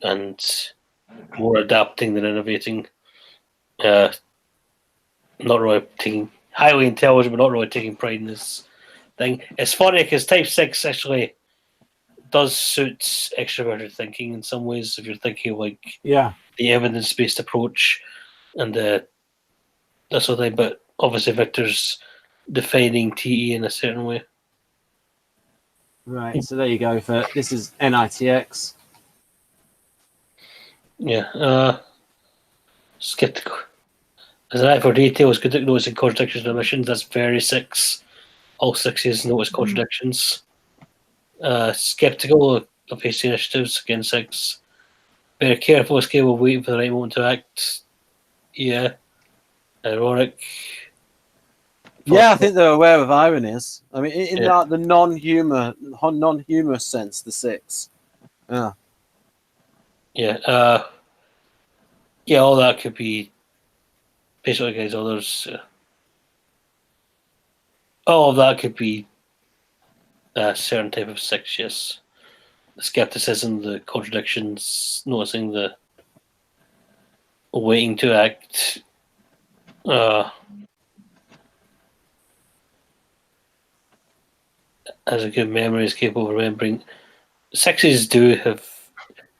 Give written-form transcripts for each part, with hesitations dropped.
and more adapting than innovating. Not really taking highly intelligent, but not really taking pride in this thing. It's funny because Type 6 actually does suit extroverted thinking in some ways. If you're thinking like the evidence-based approach and that sort of thing, but obviously Victor's defining TE in a certain way. Right, so there you go. This is NiTx. Yeah, skeptical. As an eye for details, good at noticing contradictions and omissions. That's very 6. All 6s notice contradictions. Skeptical of hasty initiatives, again 6. Very careful, capable of waiting for the right moment to act. Yeah. Ironic. Yeah, I think they're aware of ironies. I mean, in Yeah. the non-humorous sense, the 6. Yeah. Yeah. Yeah, all that could be basically, guys, others. All of that could be a certain type of 6, yes. The skepticism, the contradictions, noticing the waiting to act. Has a good memory, is capable of remembering. 6s do have.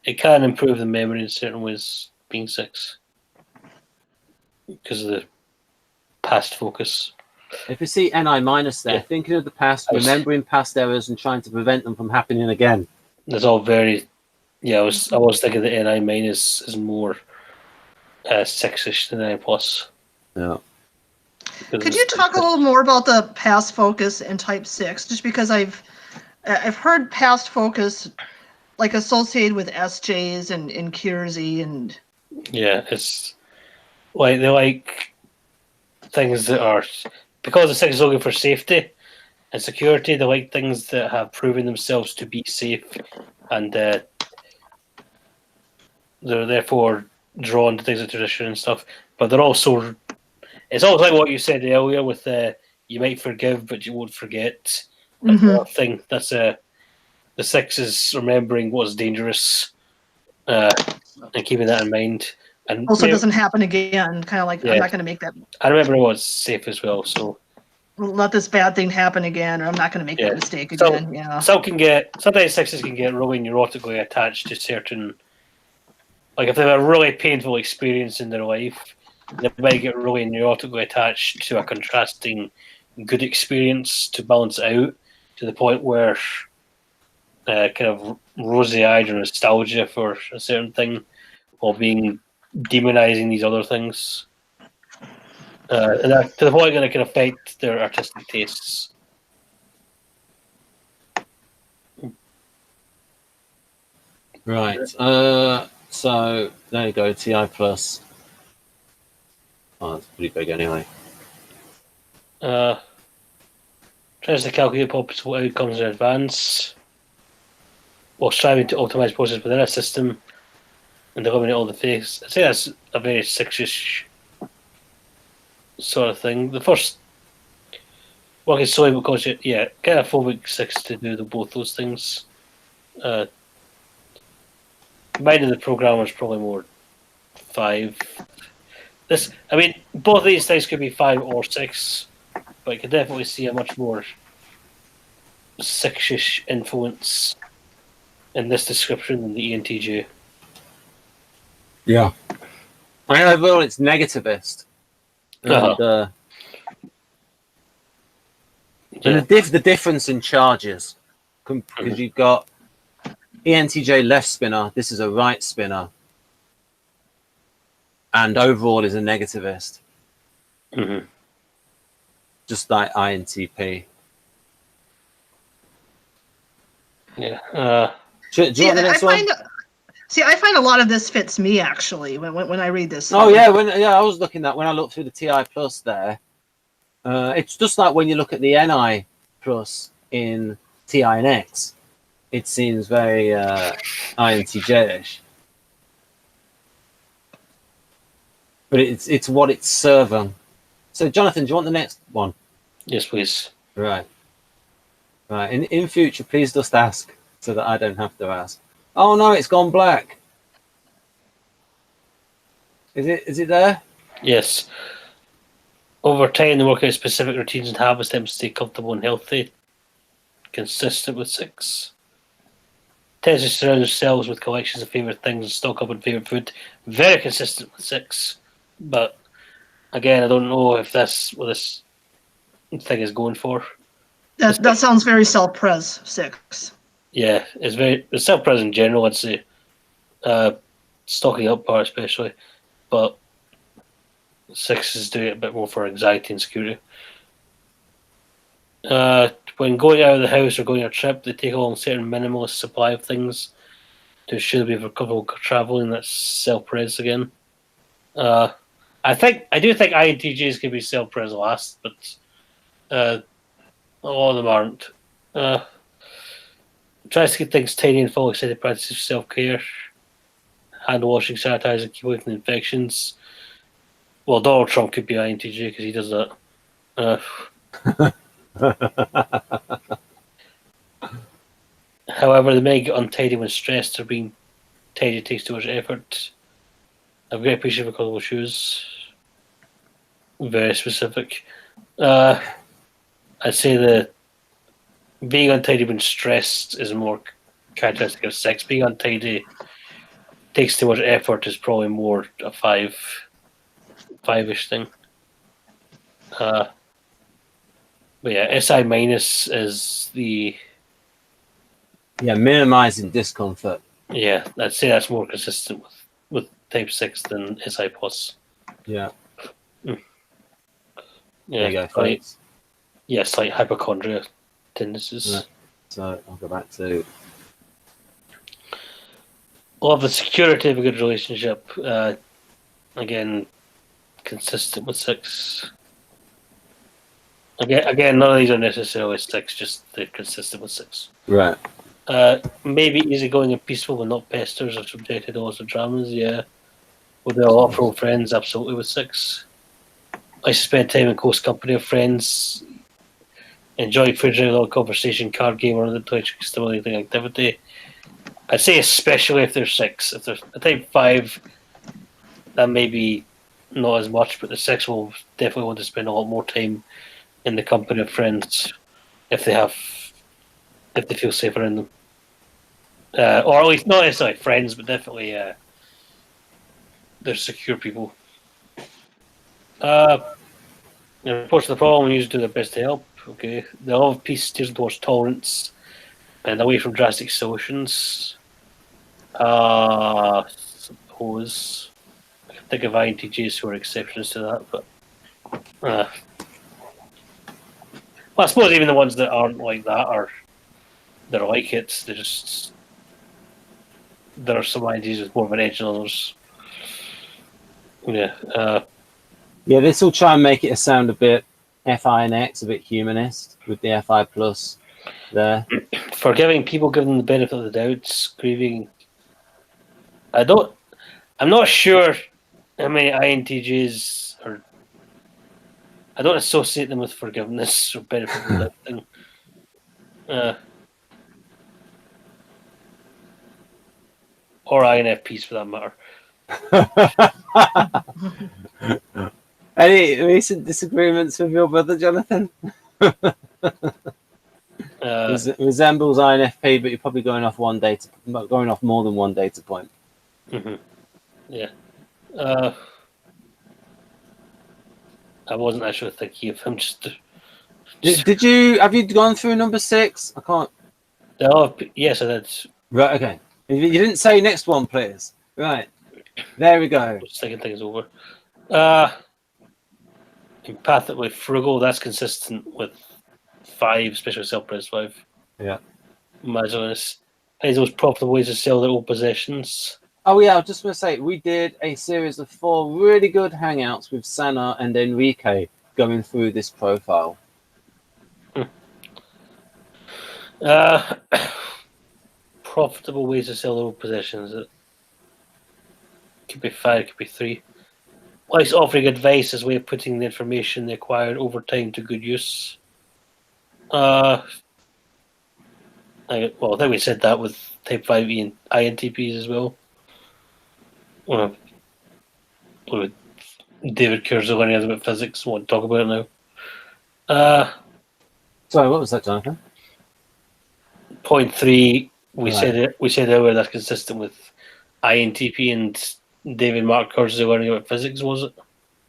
It can improve the memory in certain ways, being 6. Because of the past focus. If you see Ni minus there, thinking of the past, remembering past errors, and trying to prevent them from happening again. That's all very. Yeah, I was thinking that Ni minus is more 6ish than Ni plus. Yeah. Could you talk a little more about the past focus in Type 6? Just because I've heard past focus like associated with SJs and Kiersey and. Yeah, it's like they like things that are, because the 6 is looking for safety and security. They like things that have proven themselves to be safe, and they're therefore drawn to things like tradition and stuff. But they're also, it's almost like what you said earlier with you might forgive but you won't forget. That thing. That's the 6 is remembering what's dangerous and keeping that in mind. And also, it doesn't happen again. Kind of like, I'm not going to make that. I remember what's safe as well. So let this bad thing happen again, or I'm not going to make that mistake again. Yeah. Sometimes 6s can get really neurotically attached to certain. Like if they have a really painful experience in their life, they might get really neurotically attached to a contrasting good experience to balance out to the point where kind of rosy-eyed or nostalgia for a certain thing while being demonizing these other things. And that, to the point that it can affect their artistic tastes. Right. So there you go. TI plus. Oh, that's pretty big anyway. Tries to calculate possible outcomes in advance while striving to optimize process within a system and eliminate all the fakes. I'd say that's a very 6ish sort of thing. The first one is solely because kind of phobic 6 to do both those things. Mind of the programmer is probably more 5. Both of these things could be 5 or 6, but I could definitely see a much more 6ish influence in this description than the ENTJ. Yeah. I mean, overall, it's negativist. And, and the difference in charges, because you've got ENTJ left spinner, this is a right spinner, and overall is a negativist. Just like INTP. Yeah. Do you want the next one? I find a lot of this fits me actually when I read this. Oh yeah, I was looking at when I looked through the TI plus there. It's just like when you look at the NI plus in TI and X, it seems very INTJ-ish. But it's what it's serving. So Jonathan, do you want the next one? Yes, please. Right. In future, please just ask so that I don't have to ask. Oh no, it's gone black. Is it there? Yes. Over time, they work out specific routines and habits to stay comfortable and healthy. Consistent with 6. Tends to surround themselves with collections of favourite things and stock up on favourite food. Very consistent with 6. But again, I don't know if that's what this thing is going for. That sounds very self-pres 6. Yeah, it's self-pres in general, I'd say. Stocking up part especially. But 6 is doing it a bit more for anxiety and security. When going out of the house or going on a trip, they take along a certain minimalist supply of things to ensure they'll be comfortable traveling. That's self-pres again. I do think INTJs can be self-pres last, but a lot of them aren't. Tries to keep things tidy and follow extended practices of self-care. Hand washing, sanitizing, keep away from infections. Well, Donald Trump could be INTJ because he does that. However, they may get untidy when stressed or being tidy takes too much effort. I've great appreciation for comfortable shoes. Very specific. I'd say the being untidy when stressed is more characteristic of 6. Being untidy takes too much effort is probably more a 5-ish thing. But yeah, SI minus is the minimizing discomfort. Yeah, I'd say that's more consistent with type 6 than SI plus. Yeah. Yeah, There you go, like, folks. yes, like hypochondria tendencies. Right. So I'll go back to Love and security of a good relationship. Again, consistent with 6. Again, none of these are necessarily 6, just they're consistent with 6. right. Maybe easygoing and peaceful, but not pesters or subjected to lots of dramas. Yeah, would be a lot of old friends. Absolutely with 6. I spend time in close company of friends. Enjoy fridging, a little conversation, card game, or other stimulating activity. I'd say especially if they're 6. If they're a type 5, that may be not as much, but the 6 will definitely want to spend a lot more time in the company of friends if they feel safe around them. Or at least not necessarily friends, but definitely they're secure people. Unfortunately, the problem is do their best to help. Okay, the love of peace steers towards tolerance and away from drastic solutions. Suppose I can think of INTJs who are exceptions to that, but well, I suppose even the ones that aren't like that they're like it. There are some INTJs with more of an edge than others. Yeah. Yeah, this will try and make it sound a bit FI and X, a bit humanist with the FI plus there. Forgiving people, giving them the benefit of the doubt, grieving. I'm not sure how many INTJs are. I don't associate them with forgiveness or benefit of the doubt thing. Or INFPs for that matter. Any recent disagreements with your brother, Jonathan? Resembles INFP, but you're probably going off more than one data point. Mm-hmm. Yeah. I wasn't actually thinking of him. Have you gone through number 6? I can't. Yes, I did. Right. Okay. You didn't say next one, please. Right. There we go. Just thinking things over. Empathically frugal. That's consistent with 5, especially self-pres 5. Yeah. Imagine this. Has those profitable ways to sell their old possessions. Oh yeah, I was just going to say we did a series of 4 really good hangouts with Sana and Enrique going through this profile. Profitable ways to sell their old possessions. It could be 5, could be 3. Likes offering advice as a way of putting the information they acquired over time to good use. I think we said that with Type 5 and INTPs as well. with David Kersey learning about physics. I want to talk about it now. Sorry, what was that, Jonathan? Point 3, we Right. said earlier that's consistent with INTP and David Mark Kersey learning about physics, was it?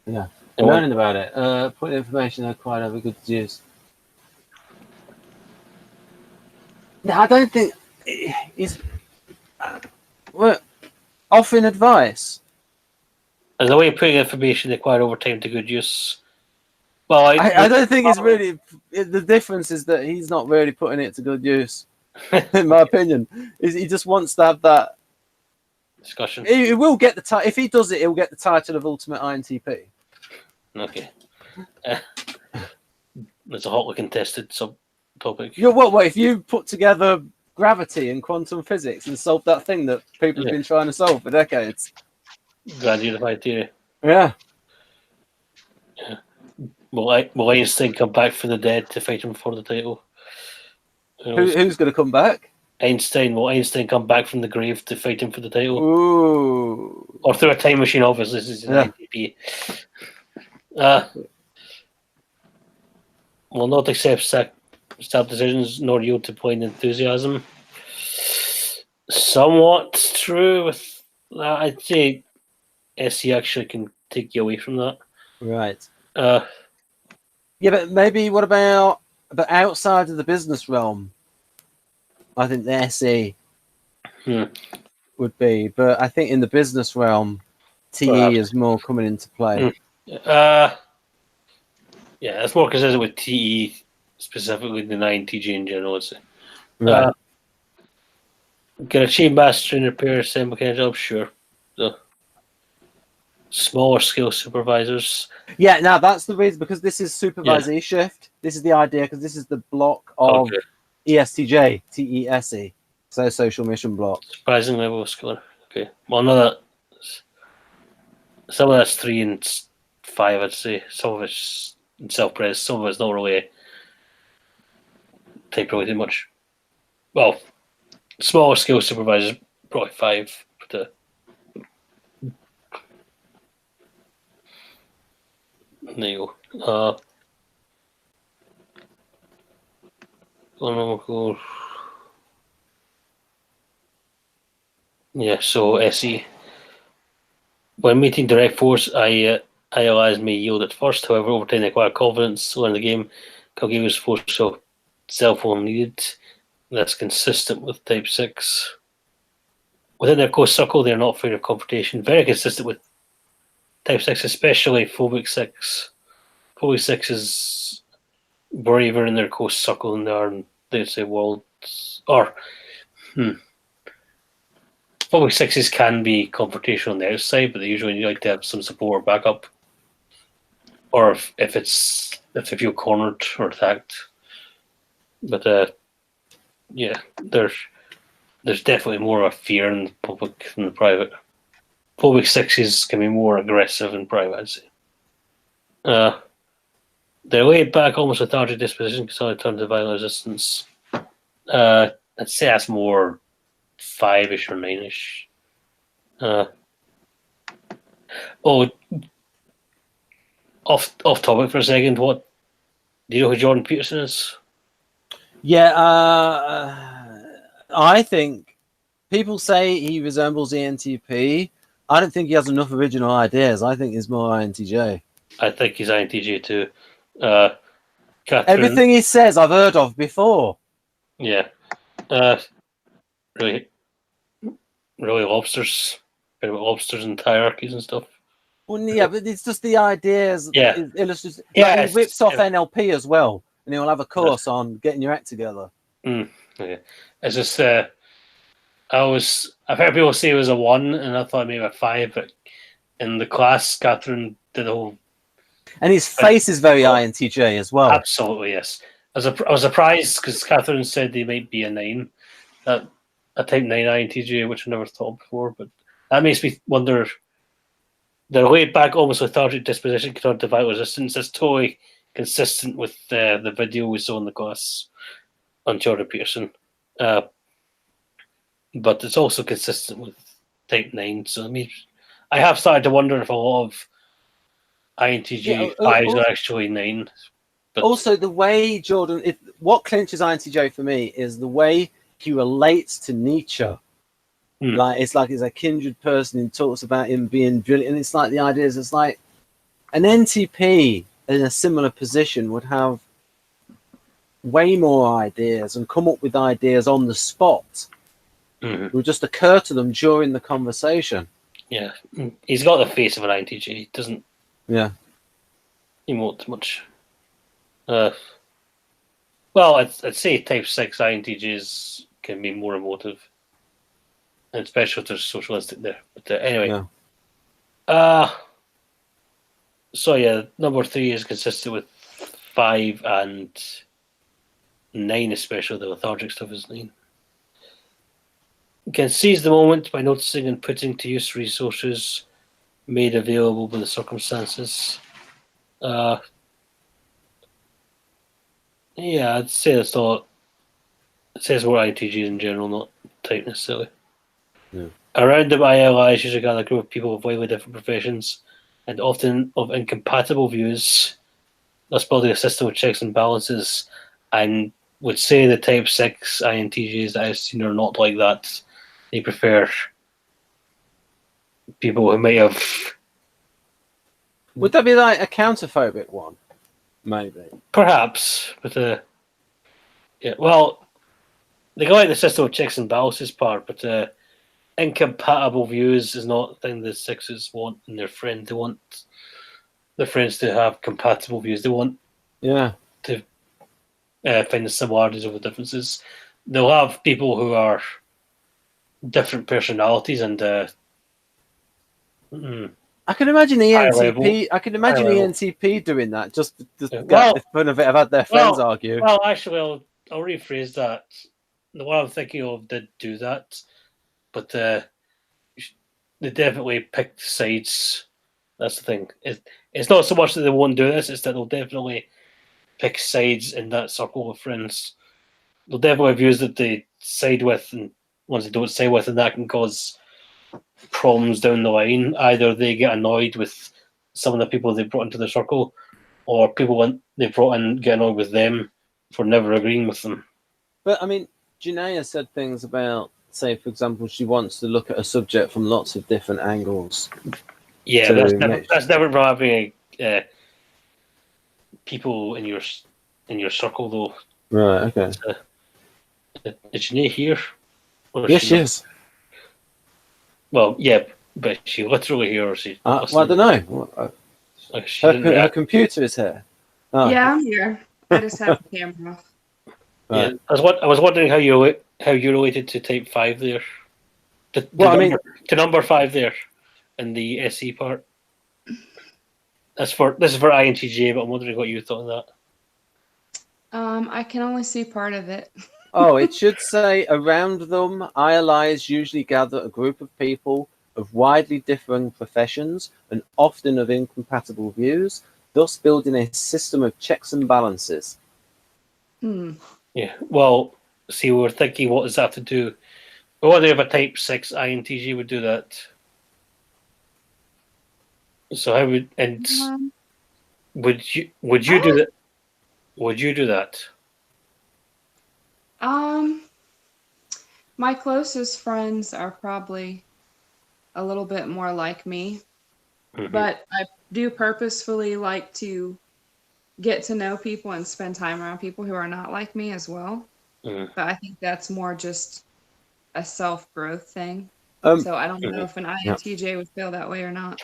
Yeah. And learning about it. Put information they quite have a good use. No, I don't think he's offering advice. And the way of putting information acquired over time to good use. Well, I don't think it's really. The difference is that he's not really putting it to good use, in my opinion. He just wants to have that discussion. He will get the title. If he does it, he'll get the title of Ultimate INTP. Okay. It's a hotly contested subtopic. You know what? If you put together gravity and quantum physics and solve that thing that people have been trying to solve for decades. Grand unified theory. Yeah. Will Einstein come back from the dead to fight him for the title? Who's going to come back? Einstein. Will Einstein come back from the grave to fight him for the title? Ooh. Or through a time machine, obviously. This is an INTP. Will not accept staff decisions nor yield to blind enthusiasm. Somewhat true with that. I'd say SE actually can take you away from that. Right. Yeah, but maybe what about outside of the business realm? I think the SE would be, but I think in the business realm, TE is more coming into play. Yeah, it's more consistent with TE specifically than INTJ in general. I'd say. Right. Can achieve mastery and repair same kind of job? Sure. So, smaller scale supervisors. Yeah, now that's the reason, because this is supervisee shift. This is the idea, because this is the block of ESTJ, TESE, so social mission block. Surprising level of skill. Okay. Well, no, that some of that's 3 and 5, I'd say. Some of it's self-pres, some of it's not really type related much. Well, smaller scale supervisors, probably 5. But, there you go. Yeah, so SE. When meeting direct force, I.L.Is may yield at first, however, over time they acquire confidence, learn the game, Kalgiva's force of self when needed. That's consistent with Type 6. Within their core circle, they are not afraid of confrontation. Very consistent with Type 6, especially Phobic 6. Phobic 6 is braver in their core circle than they are in, let's say, worlds. Or, Phobic 6s can be confrontational on the outside, but they usually like to have some support or backup. Or if they feel cornered or attacked. But, yeah, there's definitely more of a fear in the public than the private. Phobic 6s can be more aggressive in private, I'd say. They're laid back, almost lethargic disposition, can suddenly turn to violent resistance. I'd say that's more 5-ish or 9-ish. Off topic for a second. What do you know who Jordan Peterson is? Yeah, I think people say he resembles ENTP. I don't think he has enough original ideas. I think he's more INTJ. I think he's INTJ too. Catherine, everything he says I've heard of before. Yeah. Really lobsters. Lobsters and hierarchies and stuff. Well, yeah, but it's just the ideas. Yeah. Illustrates. Yeah, like he whips off NLP as well, and he'll have a course on getting your act together. Yeah. It's just I've heard people say it was a 1, and I thought maybe a 5, but in the class, Catherine did a whole. And his face is very INTJ as well. Absolutely, yes. I was surprised because Catherine said they might be a 9, a type 9 INTJ, which I never thought before. But that makes me wonder. Their laid back, almost lethargic disposition can turn to violent resistance. That's totally consistent with the video we saw in the class on Jordan Peterson. But it's also consistent with type 9. So I have started to wonder if a lot of INTJ Yeah, 5s are actually 9. But also, the way Jordan, what clinches INTJ for me is the way he relates to Nietzsche. Like it's like he's a kindred person who talks about him being brilliant. And it's like the idea is it's like an NTP in a similar position would have way more ideas and come up with ideas on the spot. It would just occur to them during the conversation. Yeah, he's got the face of an INTJ. He doesn't emote much. Well, I'd say type 6 INTJs can be more emotive, and especially if there's socialistic there. But anyway. So yeah, number 3 is consistent with 5 and 9, especially the lethargic stuff is 9. You can seize the moment by noticing and putting to use resources made available by the circumstances. Yeah, I'd say that's not. It says more INTJs in general, not type necessarily. Yeah. Around them, I.L.I is usually gather a group of people of widely different professions and often of incompatible views, thus building a system of checks and balances. And would say the type 6 INTJs that I've seen are not like that. They prefer people who may have. Would that be like a counterphobic one? Maybe. Perhaps, but yeah. Well, they go like the system of checks and balances part, but incompatible views is not the thing the 6s want in their friends. They want their friends to have compatible views. They want to find the similarities over differences. They'll have people who are different personalities and I can imagine ENTP. I can imagine ENTP doing that just to get the fun of it. I've had their friends argue. Well, actually, I'll rephrase that. The one I'm thinking of did do that, but they definitely picked sides. That's the thing. It's not so much that they won't do this; it's that they'll definitely pick sides in that circle of friends. They'll definitely have views that they side with, and ones they don't side with, and that can cause problems down the line. Either they get annoyed with some of the people they brought into the circle, or people they brought in get annoyed with them for never agreeing with them. But I mean, Janaea said things about, say, for example, she wants to look at a subject from lots of different angles. Yeah, that's never from having people in your circle, though. Right. Okay. Is Janaea here? Yes, she is. Well, yeah, but she literally here, or she? Well, I don't know. Her computer is here. Oh. Yeah, I'm here. I just have the camera off. Yeah, I was wondering how you related to type 5 there. To number 5 there in the SE part. This is for INTJ, but I'm wondering what you thought of that. I can only see part of it. Oh, it should say around them, I.L.Is usually gather a group of people of widely differing professions and often of incompatible views, thus building a system of checks and balances. Yeah, well, see, we were thinking, what does that have to do? I wonder if a type 6 INTJ would do that. So how would would you do that? Would you do that? My closest friends are probably a little bit more like me, but I do purposefully like to get to know people and spend time around people who are not like me as well. But I think that's more just a self-growth thing. So I don't know if an INTJ would feel that way or not.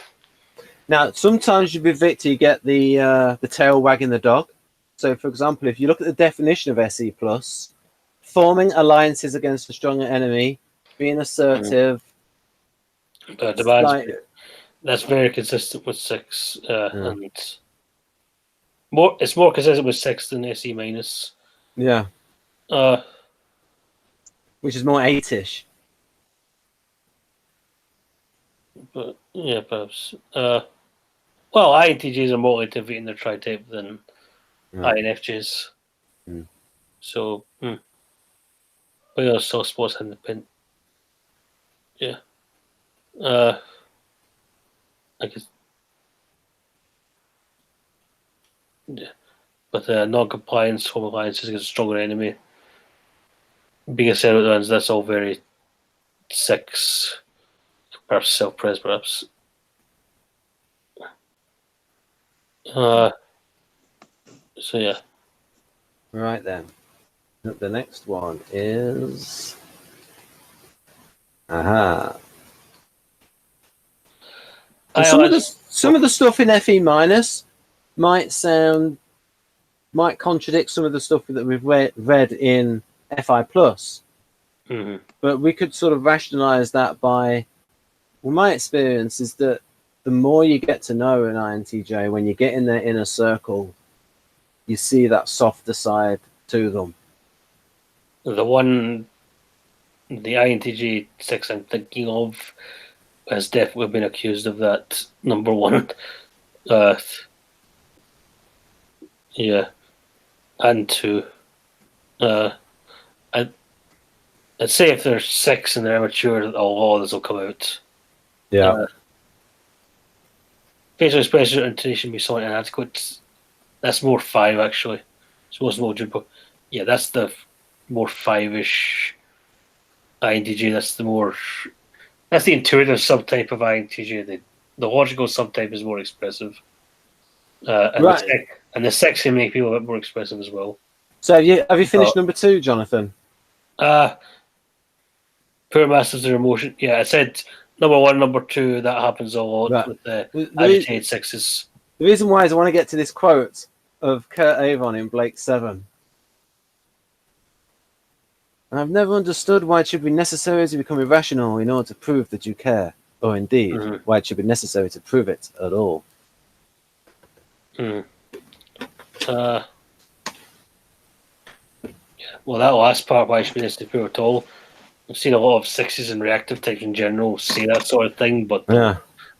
Now, sometimes you with Victor, you get the tail wagging the dog. So, for example, if you look at the definition of SE+, forming alliances against a stronger enemy, being assertive. That's very consistent with 6, and it's more consistent with 6 than SE minus. Yeah. Which is more 8-ish. But yeah, perhaps. Well, INTJs are more activity in their tri-type than INFJs. So, but yeah, soft spots independent. Yeah. But non-compliance, home appliances is a stronger enemy. Being a set of ones, that's all very 6. Perhaps self-pres, perhaps. So yeah. Right then. The next one is. Aha. And some of the stuff in FE minus might contradict some of the stuff that we've read in FI plus. Mm-hmm. But we could sort of rationalize that by, well, my experience is that the more you get to know an INTJ, when you get in their inner circle, you see that softer side to them. The INTJ 6 I'm thinking of has definitely been accused of that, number 1. Yeah. And 2. I'd say if they're 6 and they're immature, a lot of this will come out. Yeah. Facial expression or intonation be somewhat inadequate. That's more 5, actually. So what's more but yeah, that's the more 5-ish INTJ. That's the intuitive subtype of INTJ. The logical subtype is more expressive. And the 6 can make people a bit more expressive as well. So have you finished number 2, Jonathan? Poor masters their emotion. Yeah, I said number 1, number 2. That happens a lot with the agitated 6s. The reason why is I want to get to this quote of Kurt Avon in Blake 7. And I've never understood why it should be necessary to become irrational in order to prove that you care, or indeed, why it should be necessary to prove it at all. Well, that last part, why it should be necessary to prove it at all. I've seen a lot of 6s and reactive types in general say that sort of thing, but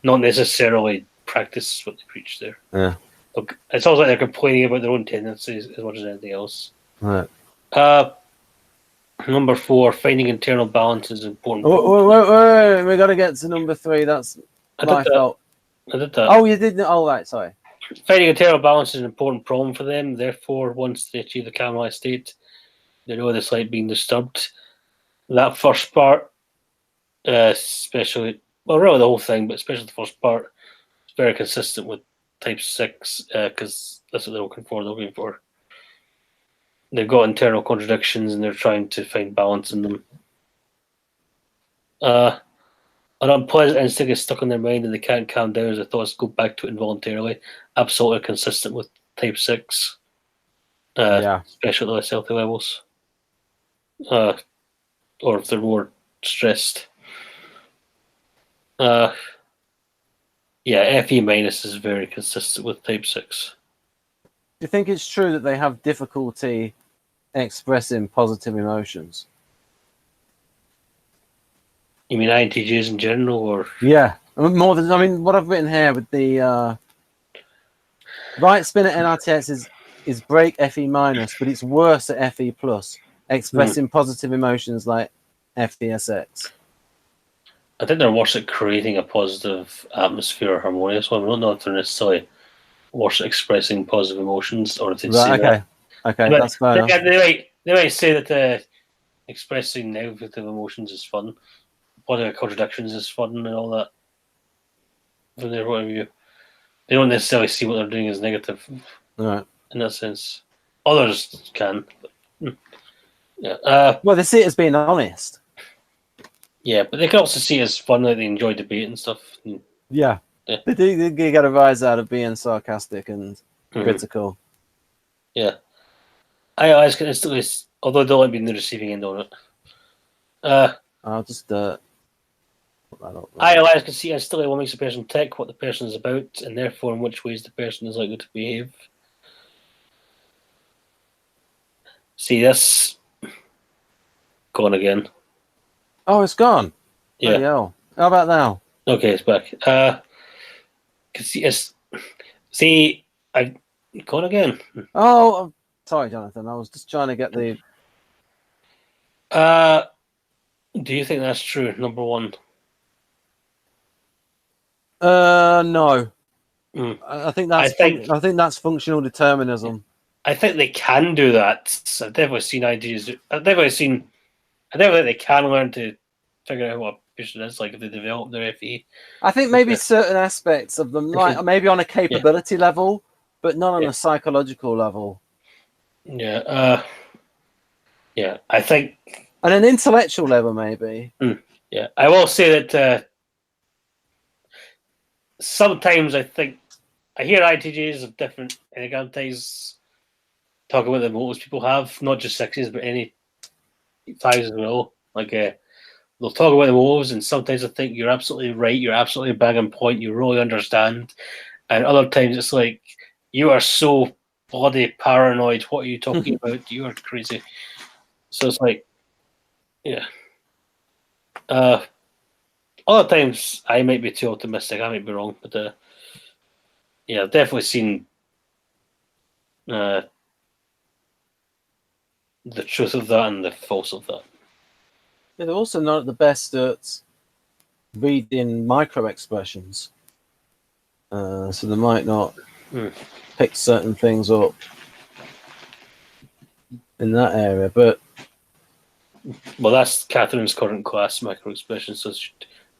not necessarily practice what they preach there. Yeah. Look, it sounds like they're complaining about their own tendencies as much as anything else. Right. Number 4, finding internal balance is important. Wait. We got to get to number 3. That's my fault. I did that. Oh, you did? Oh, right. Sorry. Finding internal balance is an important problem for them. Therefore, once they achieve the caramelized state, they know it's like being disturbed. That first part, especially, well, really the whole thing, but especially the first part, is very consistent with type 6 because that's what they're looking for. They've got internal contradictions and they're trying to find balance in them. An unpleasant instinct is stuck in their mind and they can't calm down as their thoughts go back to it involuntarily. Absolutely consistent with type 6. Especially at less healthy levels. Or if they're more stressed. FE minus is very consistent with type 6. Do you think it's true that they have difficulty expressing positive emotions? You mean INTJs in general, or? Yeah, more than, I mean, what I've written here with the right spin at NRTX is break FE minus, but it's worse at FE plus, expressing positive emotions like FESX. I think they're worse at creating a positive atmosphere or harmonious one. I don't know if they're necessarily worse at expressing positive emotions, or if they'd say that. Okay, that's fair enough. They might say that expressing negative emotions is fun, positive contradictions is fun, and all that. From their point of view, they don't necessarily see what they're doing as negative. Right. In that sense, others can. But, yeah. Well, they see it as being honest. Yeah, but they can also see it as fun, like they enjoy debate and stuff. Yeah. They do. They get a rise out of being sarcastic and critical. Yeah. I.L.I can instantly, although they'll only be in the receiving end on it. I'll just put that up. I.L.I can see instantly what makes a person tick, what the person is about, and therefore in which ways the person is likely to behave. See this? Gone again. Oh, it's gone. Yeah. How about now? Okay, it's back. See, I've gone again. Oh, sorry, Jonathan. I was just trying to get the. Do you think that's true? Number 1. No. I think that's functional determinism. I think they can do that. I've definitely seen INTJs. I definitely think they can learn to figure out what a person is like if they develop their FE. I think maybe certain aspects of them, like maybe on a capability level, but not on a psychological level. Yeah. Yeah. I think on an intellectual level, maybe. Yeah, I will say that sometimes I think I hear INTJs of different Enneagram types talk about the motives people have, not just sixes, but any fives as well. Like they'll talk about the motives, and sometimes I think you're absolutely right, you're absolutely bang on point, you really understand, and other times it's like you are so bloody paranoid. What are you talking about? You are crazy. So it's like, yeah. Other times I might be too optimistic. I might be wrong, but yeah, I've definitely seen the truth of that and the false of that. Yeah, they're also not the best at reading micro expressions, so they might not pick certain things up in that area. But well, that's Catherine's current class, micro expressions, so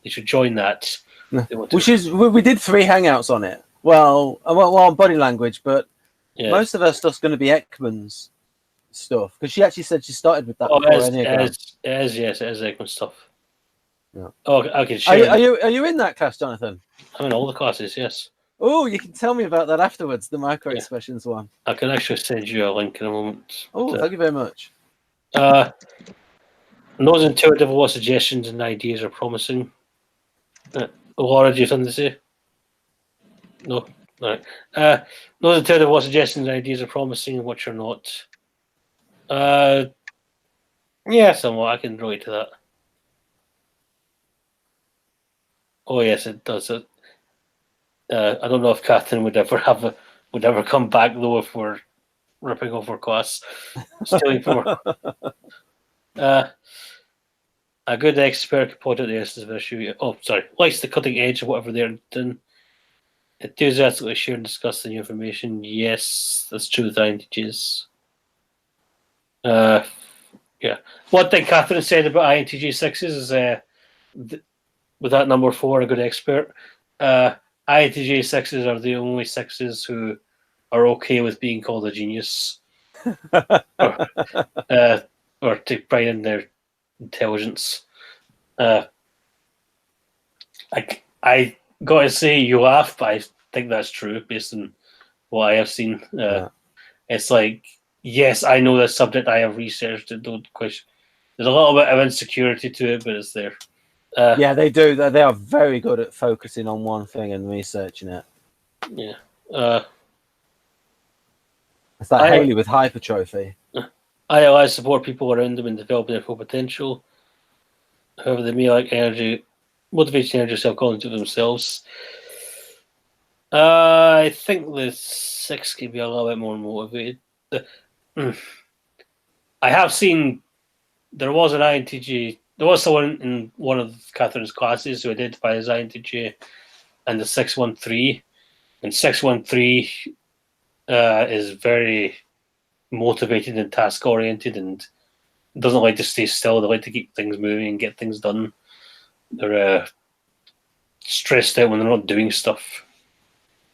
they should join that. Which is, we did 3 hangouts on it. Well, on body language, but most of our stuff's going to be Ekman's stuff, because she actually said she started with that before Enneagram. Yes, it is Ekman stuff. Yeah. Oh, I can share. Are you in that class, Jonathan? I'm in all the classes, yes. Oh, you can tell me about that afterwards, the micro expressions one. I can actually send you a link in a moment. Oh, thank you very much. Those intuitive what suggestions and ideas are promising. Laura, do you have something to say? No. All right. Those intuitive what suggestions and ideas are promising, which are not. Yeah, somewhat. I can relate to that. Oh yes, it does. I don't know if Catherine would ever come back though if we're ripping off her class, stealing from her. A good expert could point out the essence of an issue. Oh, sorry. Likes the cutting edge of whatever they're doing. Enthusiastically share and discuss the new information. Yes, that's true with INTJs. Yeah. One thing Catherine said about INTJ sixes is with that number 4, a good expert. INTJ sixes are the only sixes who are okay with being called a genius, or take pride in their intelligence. I gotta say, you laugh, but I think that's true based on what I have seen. It's like, yes, I know this subject, I have researched it. Don't question. There's a little bit of insecurity to it, but it's there. Yeah, they do. They are very good at focusing on one thing and researching it. Yeah. It's like Haley with hypertrophy. I.L.I support people around them in developing their full potential. However, they may lack energy, motivation, energy, self-confidence of themselves. I think the 6 can be a little bit more motivated. I have seen there was an INTJ. There was someone in one of Catherine's classes who identified as INTJ and the 613. And 613 is very motivated and task oriented and doesn't like to stay still. They like to keep things moving and get things done. They're stressed out when they're not doing stuff.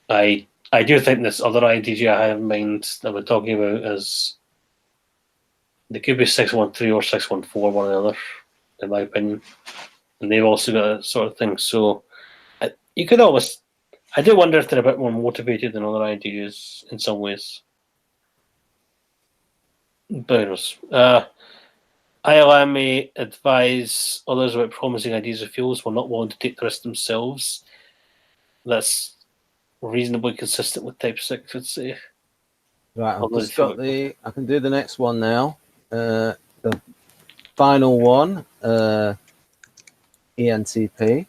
I do think this other INTJ I have in mind that we're talking about is they could be 613 or 614, one or the other, in my opinion. And they've also got that sort of thing. So you could always. I do wonder if they're a bit more motivated than other INTJs in some ways. Bonus. I.L.I may advise others about promising ideas of fuels while not willing to take the risk themselves. That's reasonably consistent with Type 6, I'd say. Right, I've just got I can do the next one now. The final one, ENTP.